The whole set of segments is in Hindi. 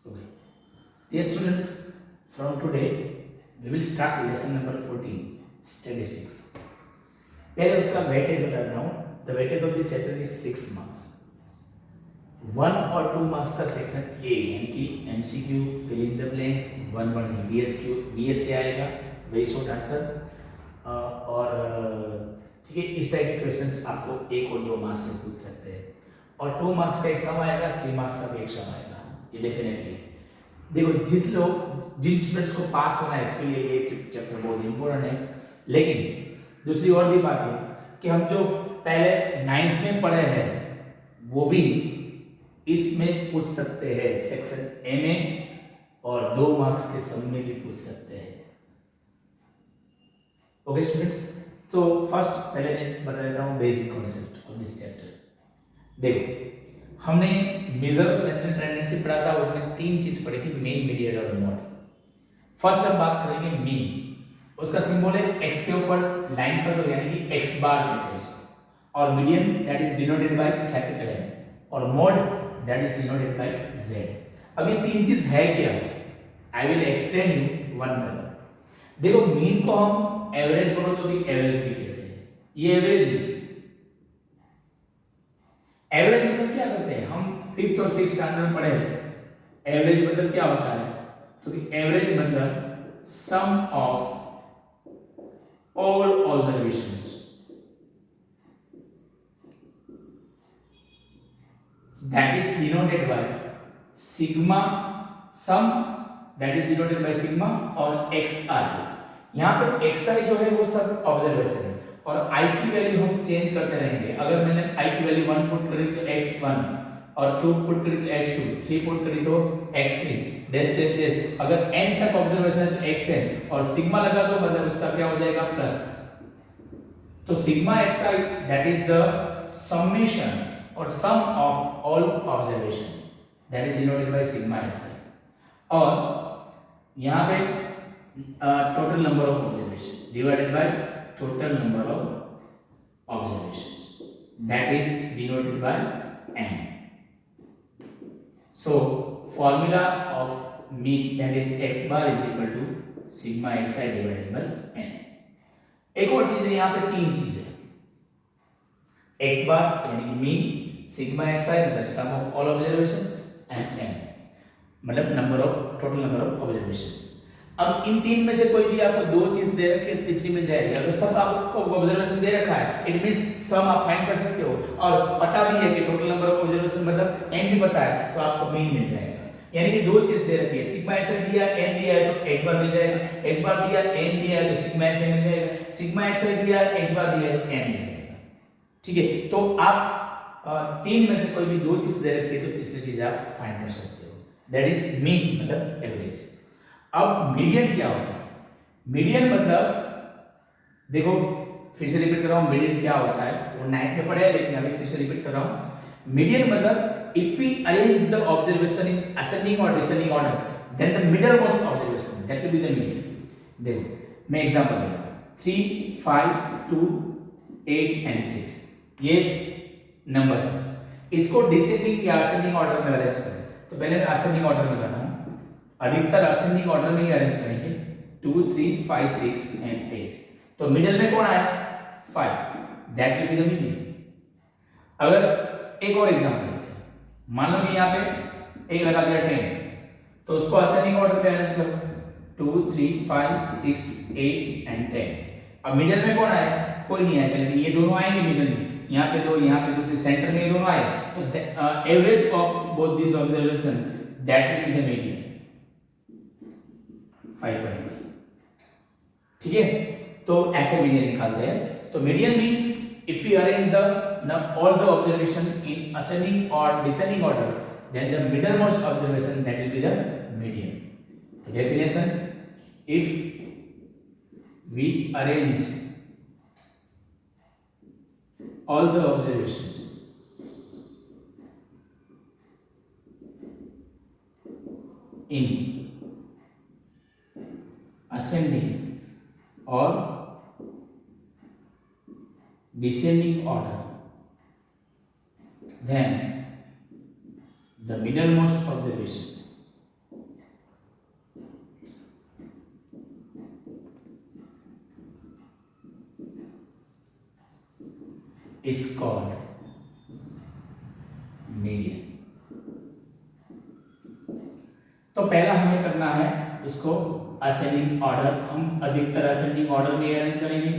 Okay. Dear students, from today we will start lesson number 14, statistics. पहले उसका वेटेज बता रहा हूँ. The weightage of the chapter is 6 marks. 1 और 2 मार्क्स का सेक्शन ए यानी कि MCQ fill in the blanks, 1 VSA आएगा, वेरी शॉर्ट आंसर. और ठीक है, इस टाइप के क्वेश्चंस आपको 1 और 2 मार्क्स में पूछ सकते हैं. और 2 मार्क्स का एग्जाम आएगा, 3 मार्क्स का भी एग्जाम आएगा, ये डेफिनेटली. देखो, जिन स्टूडेंट्स को पास होना है इसके लिए ये चैप्टर बहुत इंपॉर्टेंट है. लेकिन दूसरी और भी बात है कि हम जो पहले 9th में पढ़े हैं वो भी इसमें पूछ सकते हैं, सेक्शन ए में, और 2 मार्क्स के सम में भी पूछ सकते हैं. ओके स्टूडेंट्स, सो फर्स्ट पहले मैं बता देता हूँ basic concept of this chapter. देखो, हमने मेजर ऑफ सेंट्रल टेंडेंसी पढ़ा था, उसमें 3 चीज पढ़ी थी, मेन, मीडियन और मोड. फर्स्ट हम बात करेंगे मीन. उसका सिंबल है x के ऊपर लाइन पर दो, यानी कि x बार कहते हैं उसको. और median that is denoted by capital M, और mode that is denoted bye Z. अब ये 3 चीज है क्या, I will explain you one by one. देखो, मीन को हम एवरेज बोलो तो भी एवरेज भी कहते हैं. ये एवरेज मतलब क्या करते हैं, हम 5th और 6th स्टैंडर्ड में पढ़े हैं. एवरेज मतलब क्या होता है, तो एवरेज मतलब sum of all observations. That is denoted by sigma sum, that is denoted by sigma और xi. यहाँ पर xi जो है वो सब ऑब्जर्वेशन है, और i की वैल्यू हम चेंज करते रहेंगे. अगर मैंने i की वैल्यू 1 पुट करी तो x1, और 2 पुट करी तो x2, 3 पुट करी तो x3, डैश डैश डैश. अगर n तक ऑब्जर्वेशन है तो xn, और सिग्मा लगा दो मतलब उसका क्या हो जाएगा, प्लस. तो sigma xi that is the summation और sum of all observation, that is denoted by sigma xi. और यहाँ पे total number of observation divided by total number of observations, that is denoted by n. So formula of mean, that is x bar is equal to sigma xi divided by n. एक और चीज है, यहाँ पे 3 चीज है. x bar यानी कि मीन, सिग्मा xi मतलब sum of all observation, and n मतलब टोटल नंबर ऑफ ऑब्जर्वेशंस. अब इन 3 में से कोई भी आपको 2 चीज दे रखी है, तीसरी मिल जाएगी. अगर सब आपको ऑब्जर्वेशन दे रखा है, इट मींस सम आप फाइंड कर सकते हो, और पता भी है कि टोटल नंबर ऑफ ऑब्जर्वेशन मतलब n भी पता है, तो आपको मीन मिल जाएगा. यानी कि 2 चीज दे रखी है, सिग्मा xi दिया, n दिया है तो x बार मिल जाएगा, x बार दिया, n दिया है तो सिग्मा xi मिल जाएगा, सिग्मा xi दिया, x बार दिया तो n मिल जाएगा. ठीक है, तो आप 3 में से कोई भी 2 चीज दे रखी है तो तीसरी चीज आप फाइंड कर सकते हो, दैट इज मीन मतलब एवरेज. अब मीडियन क्या होता है, मीडियन मतलब, देखो फिर से रिपीट कर रहा हूं, मीडियन क्या होता है वो 9th में पढ़े, लेकिन अभी फिर से रिपीट कर रहा हूं. मीडियन मतलब if we arrange the observation in ascending or descending order, then the middlemost observation that will be the median. देखो मैं एग्जांपल दे रहा हूं, 3, 5, 2, 8 and 6 ये नंबर्स हैं. इसको डिसेंडिंग या असेंडिंग ऑर्डर में अरेंज करें, तो पहले मैं असेंडिंग ऑर्डर में करना हूं. अधिकतर असेंडिंग ऑर्डर में ही अरेंज करेंगे, 2, 3, 5, 6 and 8. तो मिडिल में कौन आया, 5, that will be the median. अगर एक और एग्जांपल, मान लो कि यहाँ पे 1 लगा दिया 10, तो उसको असेंडिंग ऑर्डर पे अरेंज करो, 2, 3, 5, 6, 8 एंड 10. अब मिडिल में कौन आया, कोई नहीं आएगा, लेकिन ये दोनों आएंगे मिडिल में. यहाँ पे 2, यहाँ पे 2, सेंटर में ये दोनों आए, तो average of both this observation that will be the median, 5.5. ठीक है, तो ऐसे मीडियन निकालते हैं. तो median means if we arrange all the observation in ascending or descending order, then the middlemost observation that will be the median. The definition: if we arrange all the observations in ascending or descending order, then the middlemost observation is called median। तो पहला हमें करना है इसको असेंडिंग ऑर्डर, हम अधिकतर असेंडिंग ऑर्डर में अरेंज करेंगे,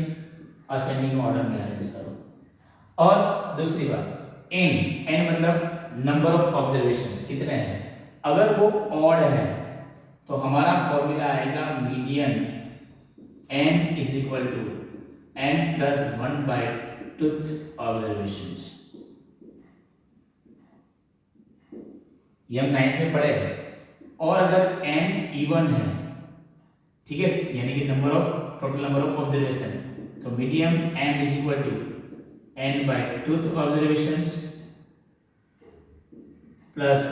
असेंडिंग ऑर्डर में अरेंज करो। और दूसरी बात एन मतलब नंबर ऑफ ऑब्जर्वेशंस कितने हैं, अगर वो ऑड है तो हमारा फॉर्मूला आएगा median n is equal to n plus 1 by twoth observations. ये हम 9th में पढ़े हैं। और अगर n इवन है, ठीक है, यानी कि टोटल नंबर ऑफ ऑब्जर्वेशन, तो medium n is equal to n by twoth observations plus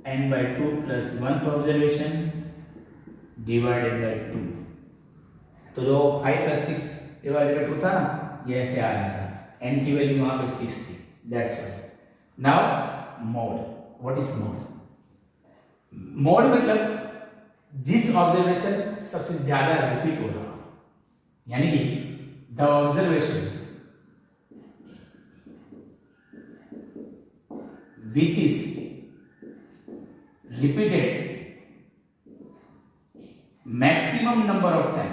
n by 2 plus 1th observation divided by 2। तो जो 5 प्लस 6 डिवाइडेड बाय 2 था ना, ये ऐसे आ रहा था, n की वैल्यू वहां पे 6 थी, that's why. Now mode, what is mode? Mode मतलब जिस ऑब्जर्वेशन सबसे ज्यादा रिपीट हो रहा हो, यानी कि the observation which is repeated maximum number of time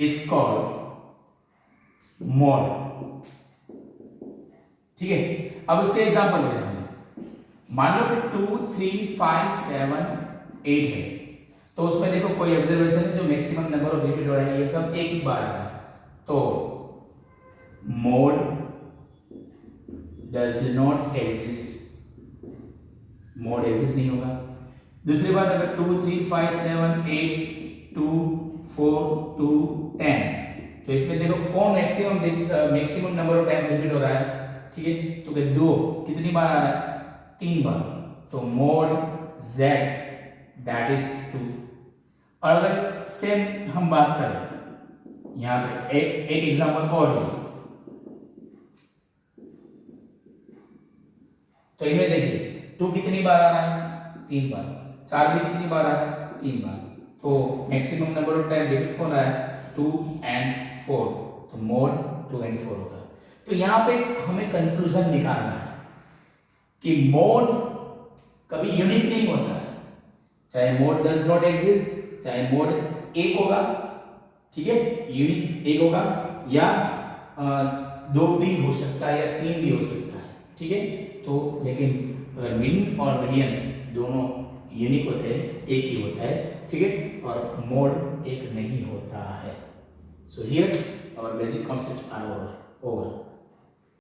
is called mode. ठीक है, अब उसके एग्जांपल ले रहे हैं। मान लो कि 2, 3, 5, 7, 8 है, तो उसमें देखो कोई ऑब्जर्वेशन है जो मैक्सिमम नंबर ऑफ रिपीट हो रहा है, ये सब एक ही बार आ रहा है, तो mode does not exist, mode exist नहीं होगा। दूसरी बात, अगर 2, 3, 5, 7, 8, 2, 4, 2, 10, तो इसमें देखो कौन maximum number of time repeat हो रहा है, ठीक है, तो कि 2 कितनी बार आ रहा है, 3 बार, तो मोड z दैट इज 2। और अगर सेम हम बात करें यहाँ पे एक एग्जांपल और भी, तो इनमें देखिए 2 कितनी बार आ रहा है, 3 बार, 4 भी कितनी बार आ रहा है, 3 बार, तो maximum number of time repeat हो रहा है 2 and 4, तो मोड 2 and 4 होगा। तो यहां पे हमें कंक्लूजन निकालना है कि मोड कभी यूनिक नहीं होता है, चाहे मोड डज नॉट एग्जिस्ट, चाहे मोड एक होगा, ठीक है, यूनिक एक होगा, या 2 भी हो सकता है, या 3 भी हो सकता है, ठीक है। तो लेकिन अगर मीन और मीडियन दोनों यूनिक होते हैं, एक ही होता है, ठीक है, और मोड एक नहीं होता है। So here our basic concept are over.